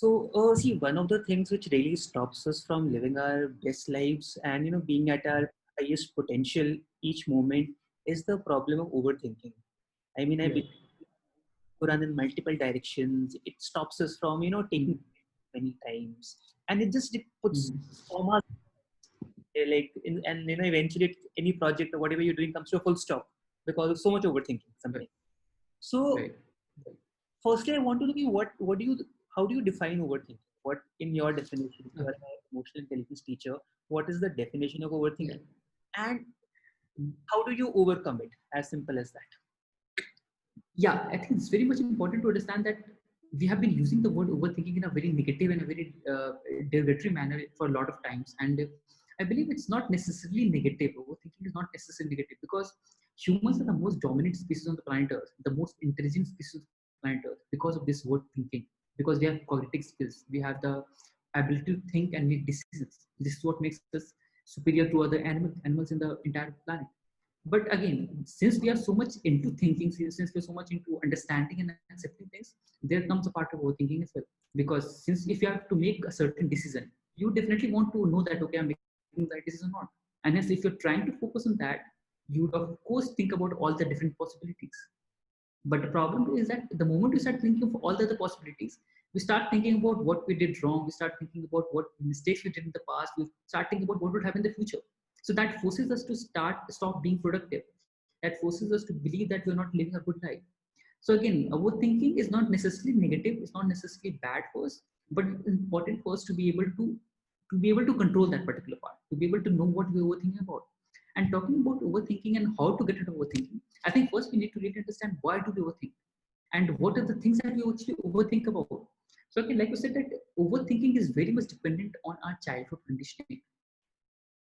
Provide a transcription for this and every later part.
See, one of the things which really stops us from living our best lives and being at our highest potential each moment is the problem of overthinking. I mean, I Yeah. believe we run in multiple directions. It stops us from taking Mhm. many times, and it puts Mhm. commas and eventually any project or whatever you're doing comes to a full stop because of so much overthinking Right. sometimes. So, Right. Right. firstly, I want to know what do you how do you define overthinking? What in your definition, if you are Okay. an emotional intelligence teacher, what is the definition of Yeah. overthinking, and Mm. how do you overcome it? As simple as that. Yeah, I think it's very much important to understand that we have been using the word overthinking in a very negative and a very derogatory manner for a lot of times. And I believe it's not necessarily negative. Overthinking is not necessarily negative because humans are the most dominant species on the planet Earth, the most intelligent species on the planet Earth because of this word thinking. Because we have cognitive skills, we have the ability to think and make decisions. This is what makes us superior to other animals in the entire planet. But again, since we are so much into thinking, since we're so much into understanding and accepting things, there comes a part of overthinking as well. Because since if you have to make a certain decision, you definitely want to know that okay, I'm making the right decision or not. And hence, if you're trying to focus on that, you would of course think about all the different possibilities. But the problem is that the moment we start thinking of all the other possibilities, we start thinking about what we did wrong. We start thinking about what mistakes we did in the past. We start thinking about what would happen in the future. So that forces us to stop being productive. That forces us to believe that we're not living a good life. So again, overthinking is not necessarily negative. It's not necessarily bad for us, but it's important for us to be able to control that particular part, to be able to know what we're overthinking about. And talking about overthinking and how to get rid of overthinking, I think first we need to really understand why do we overthink and what are the things that we actually overthink about. So again, like we said, that overthinking is very much dependent on our childhood conditioning.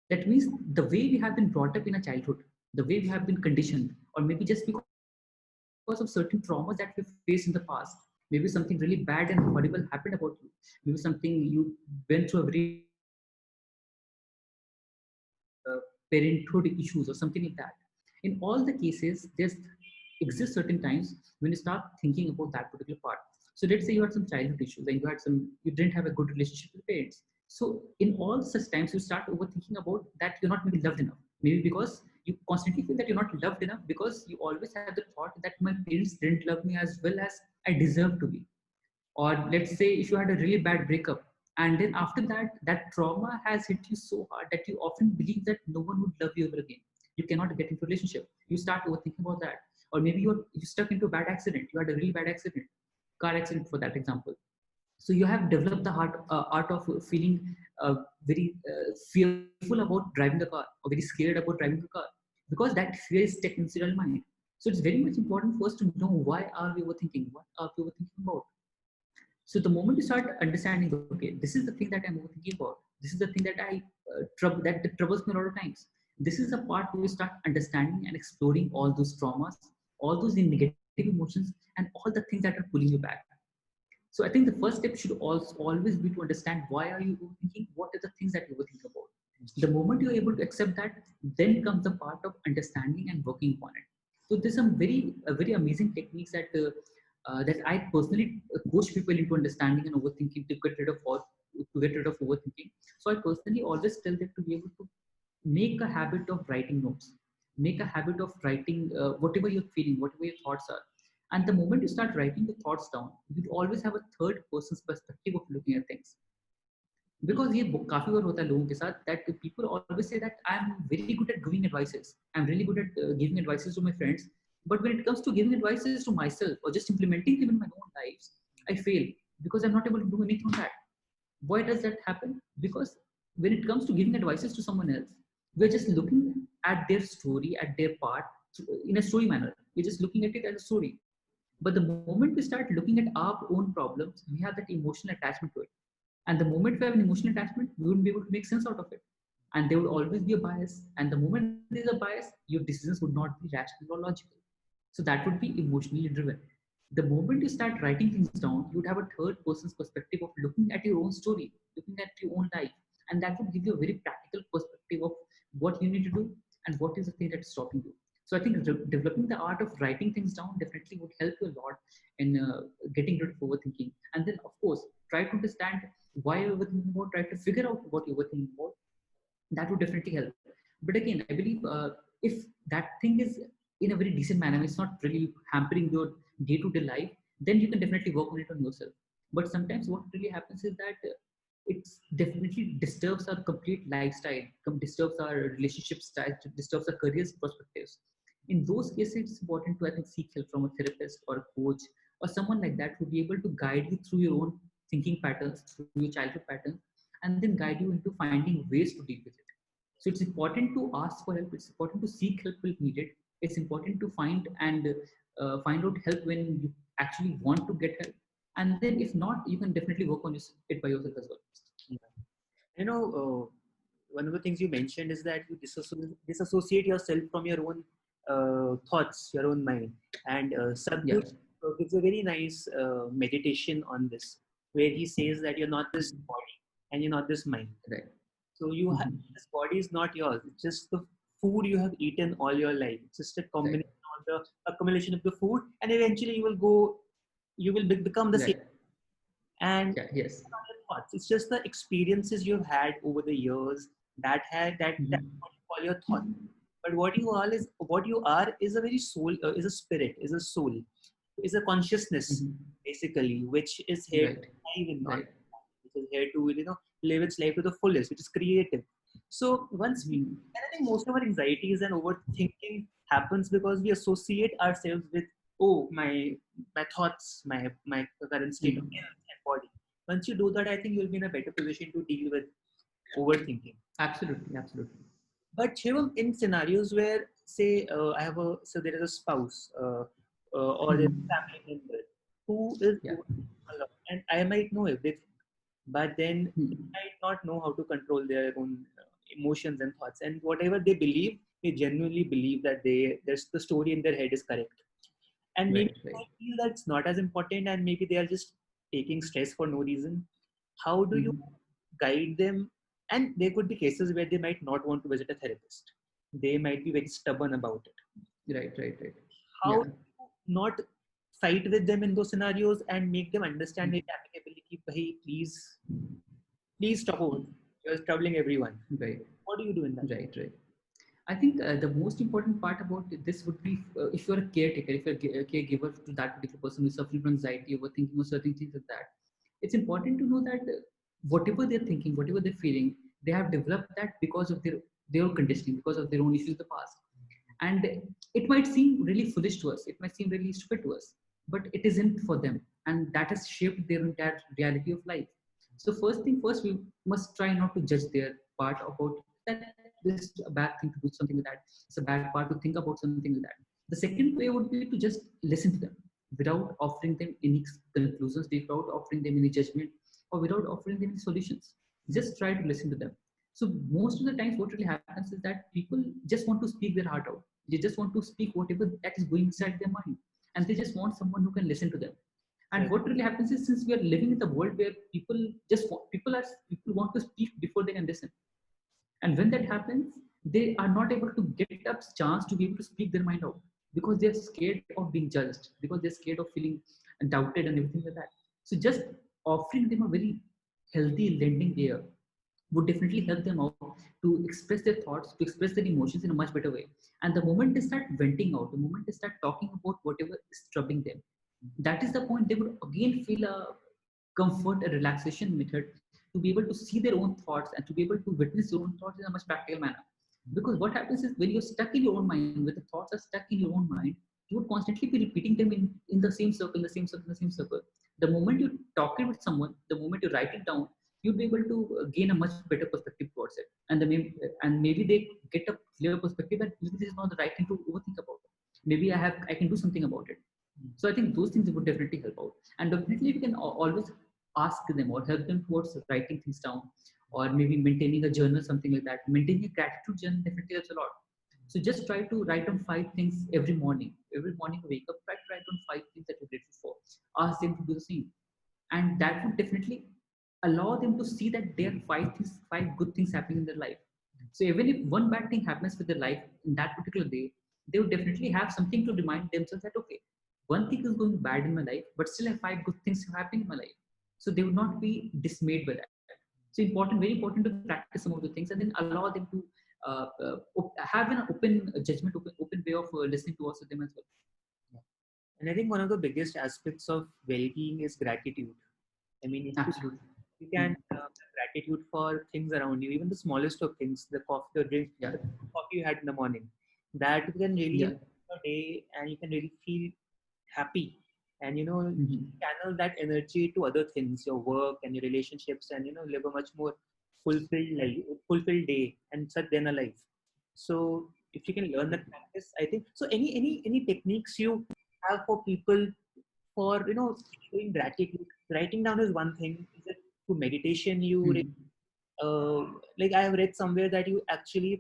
That means the way we have been brought up in a childhood, the way we have been conditioned, or maybe just because of certain traumas that we faced in the past. Maybe something really bad and horrible happened about you. Maybe something you went through a very parenthood issues or something like that. In all the cases, there's exist certain times when you start thinking about that particular part. So let's say you had some childhood issues and you didn't have a good relationship with parents. So in all such times, you start overthinking about that you're not maybe loved enough. Maybe because you constantly feel that you're not loved enough because you always have the thought that my parents didn't love me as well as I deserve to be. Or let's say if you had a really bad breakup and then after that that trauma has hit you so hard that you often believe that no one would love you ever again, you cannot get into a relationship, you start overthinking about that. Or maybe you stuck into a bad accident, you had a really bad accident, car accident for that example. So you have developed the art of feeling fearful about driving the car or very scared about driving the car because that fear is stuck inside your mind. So it's very much important for us to know why are we overthinking, what are we overthinking about. So the moment you start understanding, okay, this is the thing that I'm thinking about. This is the thing that that troubles me a lot of times. This is the part where you start understanding and exploring all those traumas, all those negative emotions, and all the things that are pulling you back. So I think the first step should also always be to understand why are you overthinking, what are the things that you overthink about. The moment you're able to accept that, then comes the part of understanding and working upon it. So there's some very amazing techniques that I personally coach people into understanding and overthinking to get rid of overthinking. So I personally always tell them to be able to make a habit of writing notes, make a habit of writing whatever you're feeling, whatever your thoughts are. And the moment you start writing the thoughts down, you always have a third person's perspective of looking at things. Because ये काफी बार होता है लोगों के साथ that people always say that I'm very good at giving advices, I'm really good at giving advices to my friends, but when it comes to giving advices to myself or just implementing them in my own lives, I fail because I'm not able to do anything on that. Why does that happen? Because when it comes to giving advices to someone else, we're just looking at their story, at their part in a story manner. We're just looking at it as a story. But the moment we start looking at our own problems, we have that emotional attachment to it. And the moment we have an emotional attachment, we wouldn't be able to make sense out of it. And there would always be a bias. And the moment there's a bias, your decisions would not be rational or logical. So that would be emotionally driven. The moment you start writing things down, you would have a third person's perspective of looking at your own story, looking at your own life. And that would give you a very practical perspective of what you need to do and what is the thing that is stopping you. So I think developing the art of writing things down definitely would help you a lot in getting rid of overthinking. And then, of course, try to understand why you're overthinking about, try to figure out what you're overthinking about. That would definitely help. But again, I believe if that thing is in a very decent manner, it's not really hampering your day-to-day life, then you can definitely work on it on yourself. But sometimes what really happens is that it definitely disturbs our complete lifestyle, disturbs our relationship style, disturbs our career perspectives. In those cases, it's important to, I think, seek help from a therapist or a coach or someone like that who will be able to guide you through your own thinking patterns, through your childhood patterns, and then guide you into finding ways to deal with it. So it's important to ask for help. It's important to seek help if needed. It's important to find out help when you actually want to get help. And then if not, you can definitely work on it by yourself as well. Yeah. One of the things you mentioned is that you disassociate yourself from your own thoughts, your own mind. And Yeah. Sadhguru gives a very nice meditation on this, where he says that you're not this body and you're not this mind. Right. So this body is not yours. It's just the food you have eaten all your life. It's just a Right. combination of the accumulation of the food, and eventually you will become the same. Right. And Yeah. Yes. thoughts. It's just the experiences you've had over the years that's what you call your thought. But what you are is a very soul, is a spirit, is a soul, is a consciousness basically, which is here to Right. live in, not Right. which is here to live its life to the fullest, which is creative. So and I think most of our anxieties and overthinking happens because we associate ourselves with, oh, my thoughts, my current state of health and body. Once you do that, I think you'll be in a better position to deal with overthinking. Absolutely. Absolutely. But Shivam, in scenarios where, say, so there is a spouse or a family member who is Yeah. a lot, and I might know everything, but then they might not know how to control their own emotions and thoughts, and whatever they believe, they genuinely believe that there's the story in their head is correct, and maybe Right. Right. I feel that's not as important, and maybe they are just taking stress for no reason. How do you guide them? And there could be cases where they might not want to visit a therapist. They might be very stubborn about it. Right. Right. Right. How Yeah. do you not fight with them in those scenarios and make them understand it amicably? Ki, "Bhai, please stop over. You're troubling everyone." Right. What do you do in that? Right. Right. I think the most important part about this would be if you're a caretaker, if you're a caregiver to that particular person who's suffering from anxiety, overthinking, or certain things like that, it's important to know that whatever they're thinking, whatever they're feeling, they have developed that because of their own conditioning, because of their own issues in the past. And it might seem really foolish to us, it might seem really stupid to us, but it isn't for them. And that has shaped their entire reality of life. So first thing first, we must try not to judge their part about that. This is a bad thing to do something like that. It's a bad part to think about something like that. The second way would be to just listen to them without offering them any conclusions, without offering them any judgment, or without offering them any solutions. Just try to listen to them. So most of the times, what really happens is that people just want to speak their heart out. They just want to speak whatever that is going inside their mind, and they just want someone who can listen to them. And Right. what really happens is, since we are living in the world where people want to speak before they can listen, and when that happens, they are not able to get up chance to be able to speak their mind out because they're scared of being judged, because they're scared of feeling doubted and everything like that. So just offering them a very healthy lending ear would definitely help them out to express their thoughts, to express their emotions in a much better way. And the moment they start venting out, the moment they start talking about whatever is troubling them, that is the point they would again feel a comfort, a relaxation method to be able to see their own thoughts and to be able to witness your own thoughts in a much practical manner. Because what happens is when you're stuck in your own mind, when the thoughts are stuck in your own mind, you would constantly be repeating them in the same circle, the same circle, the same circle. The moment you talk it with someone, the moment you write it down, you'll be able to gain a much better perspective towards it. And maybe they get a clear perspective that maybe this is not the right thing to overthink about. Maybe I can do something about it. So I think those things would definitely help out. And definitely we can always ask them or help them towards writing things down, or maybe maintaining a journal, something like that. Maintaining a gratitude journal definitely helps a lot. So just try to write down 5 things every morning. Every morning you wake up, try to write down 5 things that you're grateful for. Ask them to do the same. And that would definitely allow them to see that there are 5 things, 5 good things happening in their life. So even if one bad thing happens with their life in that particular day, they would definitely have something to remind themselves that, okay, one thing is going bad in my life, but still I have 5 good things happening in my life. So they would not be dismayed by that. So important, very important to practice some of the things and then allow them to have an open judgment, open way of listening to us with them as well. And I think one of the biggest aspects of well-being is gratitude. I mean, Absolutely. you can have gratitude for things around you, even the smallest of things, the coffee, the drink, Yeah. the coffee you had in the morning. That can really Yeah. improve your day, and you can really feel happy, and Mhm. channel that energy to other things, your work and your relationships, and live a much more fulfilled life, fulfilled day, and such then a life. So if you can learn that practice, I think so. Any techniques you have for people for showing gratitude? Writing down is one thing. Is it through meditation you Mhm. like I have read somewhere that you actually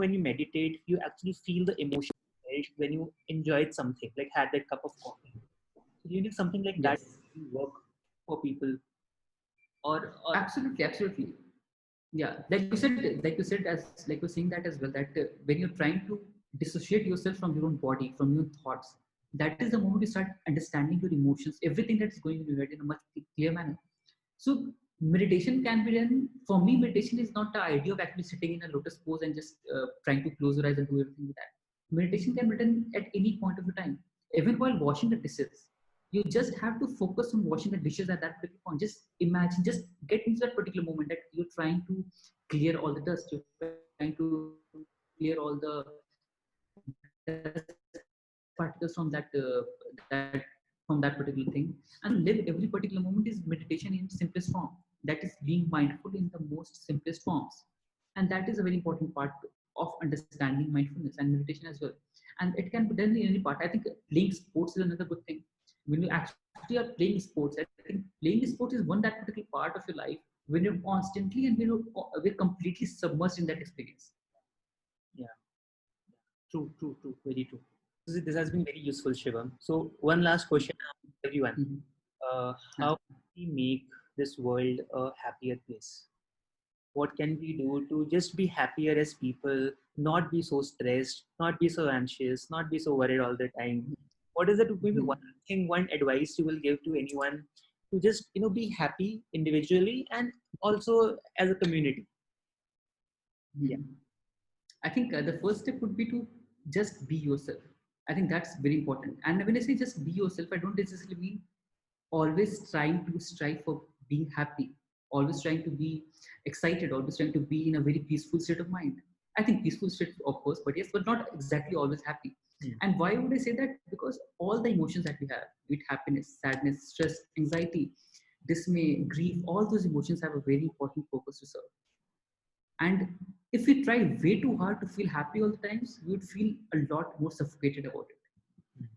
when you meditate you actually feel the emotion when you enjoyed something, like had that cup of coffee. So you need something like that Yes. to work for people, or Absolutely. Absolutely. Yeah, like you said, as like you're saying that as well, that when you're trying to dissociate yourself from your own body, from your thoughts, that is the moment you start understanding your emotions, everything that's going in your head in a much clear manner. So meditation can be done. For me, meditation is not the idea of actually sitting in a lotus pose and just trying to close your eyes and do everything with that. Meditation can be done at any point of the time, even while washing the dishes. You just have to focus on washing the dishes at that particular point. Just imagine, just get into that particular moment that you're trying to clear all the dust, you're trying to clear all the dust particles that from that particular thing, and live every particular moment is meditation in simplest form. That is being mindful in the most simplest forms, and that is a very important part of understanding mindfulness and meditation as well. And it can be done in any part. I think playing sports is another good thing. When you actually are playing sports, I think playing sports is one that particular part of your life when you're constantly and we're completely submerged in that experience. yeah, true, very true. This has been very useful, Shivam. So one last question to everyone: Mhm. how can we make this world a happier place? What can we do to just be happier as people, not be so stressed, not be so anxious, not be so worried all the time? What is it, maybe Mhm. one thing, one advice you will give to anyone to just be happy individually and also as a community? Yeah. Mhm. I think the first step would be to just be yourself. I think that's very important. And when I say just be yourself, I don't necessarily mean always trying to strive for being happy, always trying to be excited, always trying to be in a very peaceful state of mind. I think peaceful state, of course, but yes, but not exactly always happy. Hmm. And why would I say that? Because all the emotions that we have, be it happiness, sadness, stress, anxiety, dismay, grief, all those emotions have a very important purpose to serve. And if we try way too hard to feel happy all the times, we would feel a lot more suffocated about it.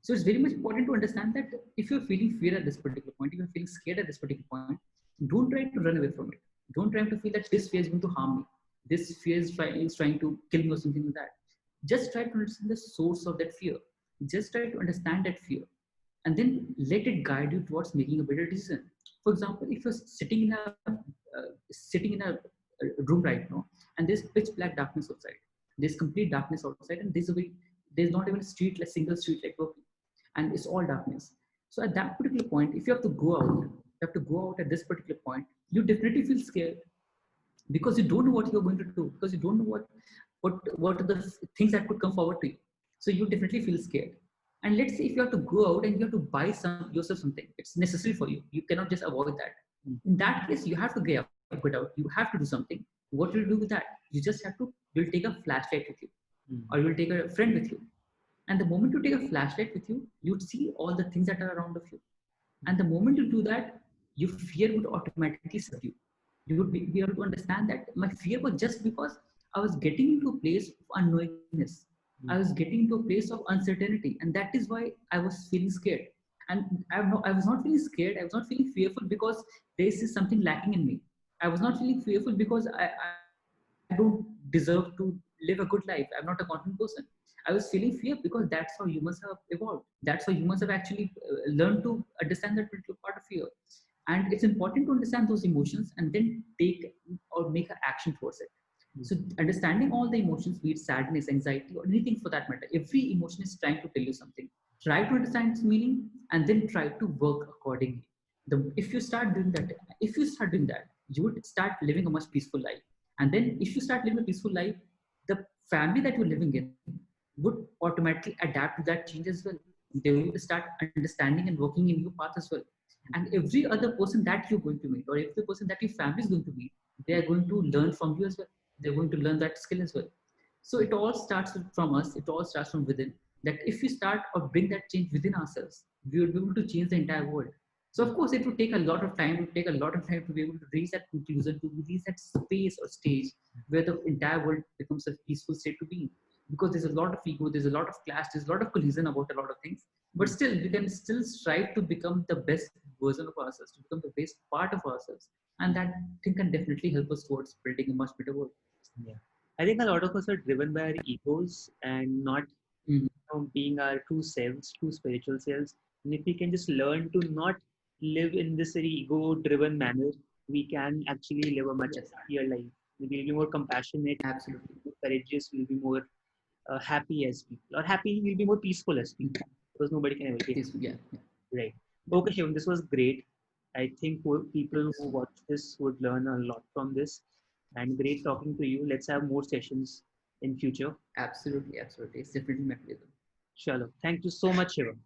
So it's very much important to understand that if you're feeling fear at this particular point, if you're feeling scared at this particular point, don't try to run away from it. Don't try to feel that this fear is going to harm me. This fear is trying to kill me or something like that. Just try to understand the source of that fear. Just try to understand that fear. And then let it guide you towards making a better decision. For example, if you're sitting in a room right now and there's pitch black darkness outside, there's complete darkness outside, and there's not even a street, like single street light working, and it's all darkness. So at that particular point, if you have to go out, you have to go out at this particular point, you definitely feel scared because you don't know what you're going to do, because you don't know what are the things that could come forward to you. So you definitely feel scared. And let's say if you have to go out and you have to buy yourself something, it's necessary for you, you cannot just avoid that. In that case, you have to get out, you have to do something. What will you do with that? You just have to, you'll take a flashlight with you, Hmm. or you'll take a friend with you. And the moment you take a flashlight with you, you'd see all the things that are around of you. And the moment you do that, your fear would automatically subdue. You would be able to understand that my fear was just because I was getting into a place of unknowingness. I was getting into a place of uncertainty. And that is why I was feeling scared. And I was not feeling scared. I was not feeling fearful because there is something lacking in me. I was not feeling fearful because I don't deserve to live a good life. I'm not a confident person. I was feeling fear because that's how humans have evolved. That's how humans have actually learned to understand that particular part of fear. And it's important to understand those emotions and then take or make an action towards it. So understanding all the emotions, be it sadness, anxiety, or anything for that matter, every emotion is trying to tell you something. Try to understand its meaning and then try to work accordingly. if you start doing that, you would start living a much peaceful life. And then if you start living a peaceful life, the family that you're living in would automatically adapt to that change as well. They would start understanding and working in your path as well. And every other person that you're going to meet, or every person that your family is going to meet, they are going to learn from you as well. They're going to learn that skill as well. So it all starts from us. It all starts from within. That if we start or bring that change within ourselves, we will be able to change the entire world. So of course, it would take a lot of time. It would take a lot of time to be able to reach that conclusion, to reach that space or stage where the entire world becomes a peaceful state to be in. Because there's a lot of ego, there's a lot of clash, there's a lot of collision about a lot of things. But still, we can still strive to become the best version of ourselves, to become the best part of ourselves, and that thing can definitely help us towards building a much better world. Yeah. I think a lot of us are driven by our egos and not Mhm. being our true selves, true spiritual selves. And if we can just learn to not live in this very ego-driven manner, we can actually live a much Yes, happier life. We'll be more compassionate, absolutely. more courageous, we'll be more happy as people. Or happy, we'll be more peaceful as people. Because nobody can ever be Peaceful, yeah, yeah. right. Okay, Shivam, this was great. I think Thank people you who so much. watch this would learn a lot from this. And great talking to you. Let's have more sessions in future. Absolutely, absolutely. It's definitely my pleasure. Shalom. Thank you so much, Shivam.